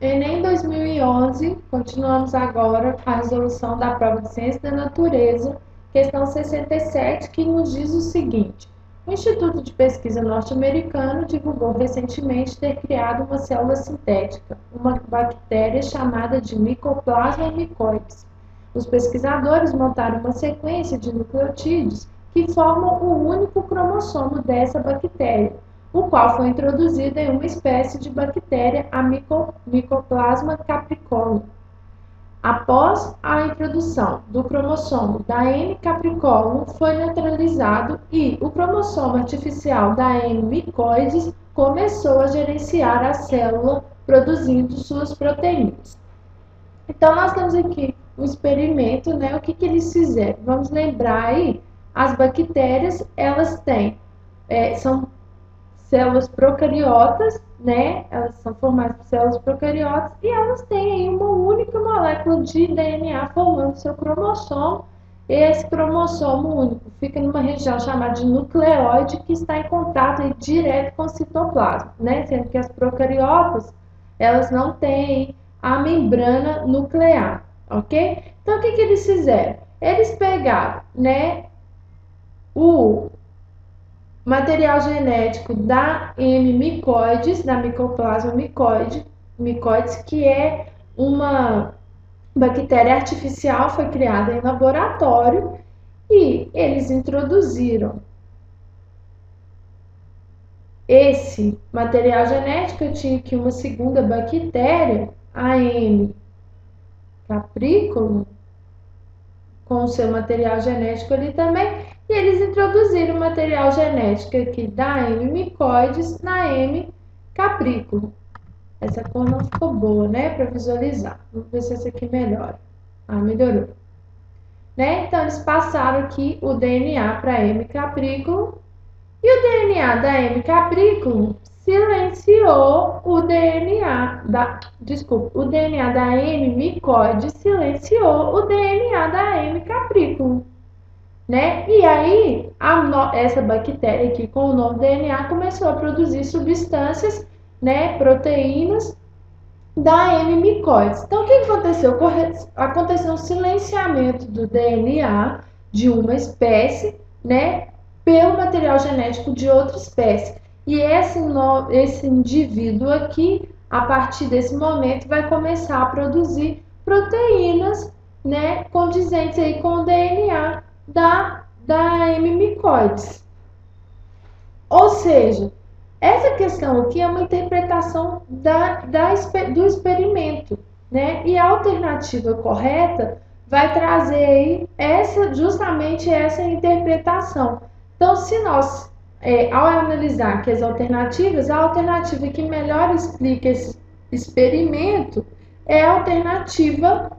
Enem 2011, continuamos agora com a resolução da prova de Ciência da Natureza, questão 67, que nos diz o seguinte: o Instituto de Pesquisa norte-americano divulgou recentemente ter criado uma célula sintética, uma bactéria chamada de Mycoplasma mycoides. Os pesquisadores montaram uma sequência de nucleotídeos que formam o único cromossomo dessa bactéria, o qual foi introduzido em uma espécie de bactéria, a Mycoplasma capricorn. Após a introdução do cromossomo da M. capricorn, foi neutralizado e o cromossomo artificial da M. mycoides começou a gerenciar a célula, produzindo suas proteínas. Então, nós temos aqui um experimento, né? O que eles fizeram? Vamos lembrar aí, as bactérias, elas têm, são células procariotas, né? Elas são formadas por células procariotas e elas têm aí uma única molécula de DNA formando seu cromossomo. Esse cromossomo único fica numa região chamada de nucleóide que está em contato aí direto com o citoplasma, né? Sendo que as procariotas, elas não têm a membrana nuclear, ok? Então, o que eles fizeram? Eles pegaram, né, o material genético da M. mycoides, da Mycoplasma mycoides, que é uma bactéria artificial, foi criada em laboratório, e eles introduziram esse material genético. Eu tinha aqui uma segunda bactéria, a M. capriculum, com o seu material genético ali também, e eles introduziram o material genético aqui da M. mycoides na M. capriculum. Essa cor não ficou boa, né, para visualizar. Vamos ver se essa aqui melhora. Ah, melhorou. Né? Então, eles passaram aqui o DNA para M. capriculum, e o DNA da M. capriculum silenciou o DNA o DNA da M. mycoides silenciou o DNA da M. capriculum, né? E aí, essa bactéria aqui com o novo DNA começou a produzir substâncias, né, proteínas da M. mycoides. Então, o que aconteceu? Aconteceu um silenciamento do DNA de uma espécie, né, pelo material genético de outra espécie. E esse indivíduo aqui, a partir desse momento, vai começar a produzir proteínas, né, condizentes aí com o DNA da M. mycoides. Ou seja, essa questão aqui é uma interpretação do experimento, né? E a alternativa correta vai trazer aí justamente essa interpretação. Então, se nós, ao analisar aqui as alternativas, a alternativa que melhor explica esse experimento é a alternativa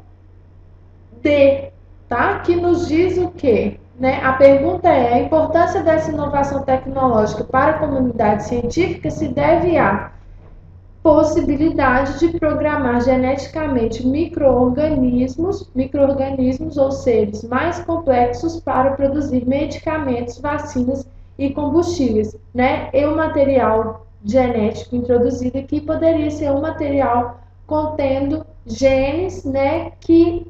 D, tá? Que nos diz o quê? Né? A pergunta é: a importância dessa inovação tecnológica para a comunidade científica se deve à possibilidade de programar geneticamente micro-organismos ou seres mais complexos para produzir medicamentos, vacinas e combustíveis, né? E o material genético introduzido aqui poderia ser um material contendo genes, né, que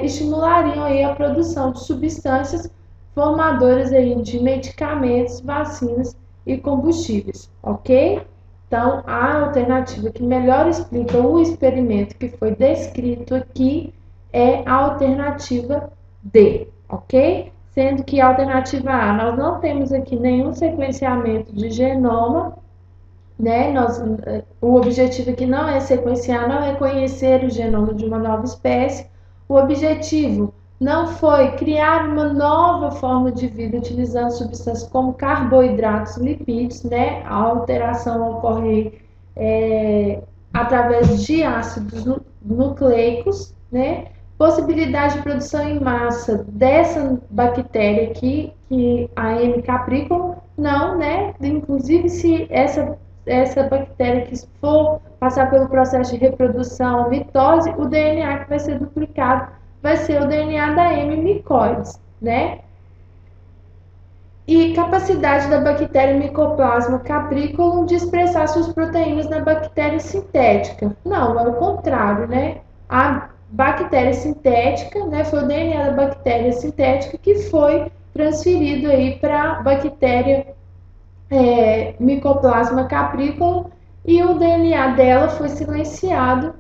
estimulariam aí a produção de substâncias formadoras aí de medicamentos, vacinas e combustíveis, ok? Então, a alternativa que melhor explica o experimento que foi descrito aqui é a alternativa D, ok? Sendo que a alternativa A, nós não temos aqui nenhum sequenciamento de genoma, né? O objetivo aqui não é sequenciar, não é conhecer o genoma de uma nova espécie. O objetivo não foi criar uma nova forma de vida utilizando substâncias como carboidratos, lipídios, né? A alteração ocorre através de ácidos nucleicos, né? Possibilidade de produção em massa dessa bactéria aqui, que a M. capriculum, não, né? Inclusive, se essa bactéria que for passar pelo processo de reprodução, mitose, o DNA que vai ser duplicado vai ser o DNA da M. mycoides, né? E capacidade da bactéria Mycoplasma capriculum de expressar suas proteínas na bactéria sintética. Não, é o contrário, né? A bactéria sintética, né, foi o DNA da bactéria sintética que foi transferido aí para a bactéria Mycoplasma capriculum e o DNA dela foi silenciado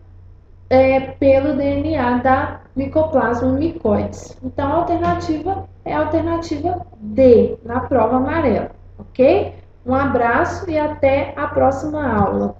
pelo DNA da Mycoplasma mycoides. Então, a alternativa é a alternativa D, na prova amarela, ok? Um abraço e até a próxima aula.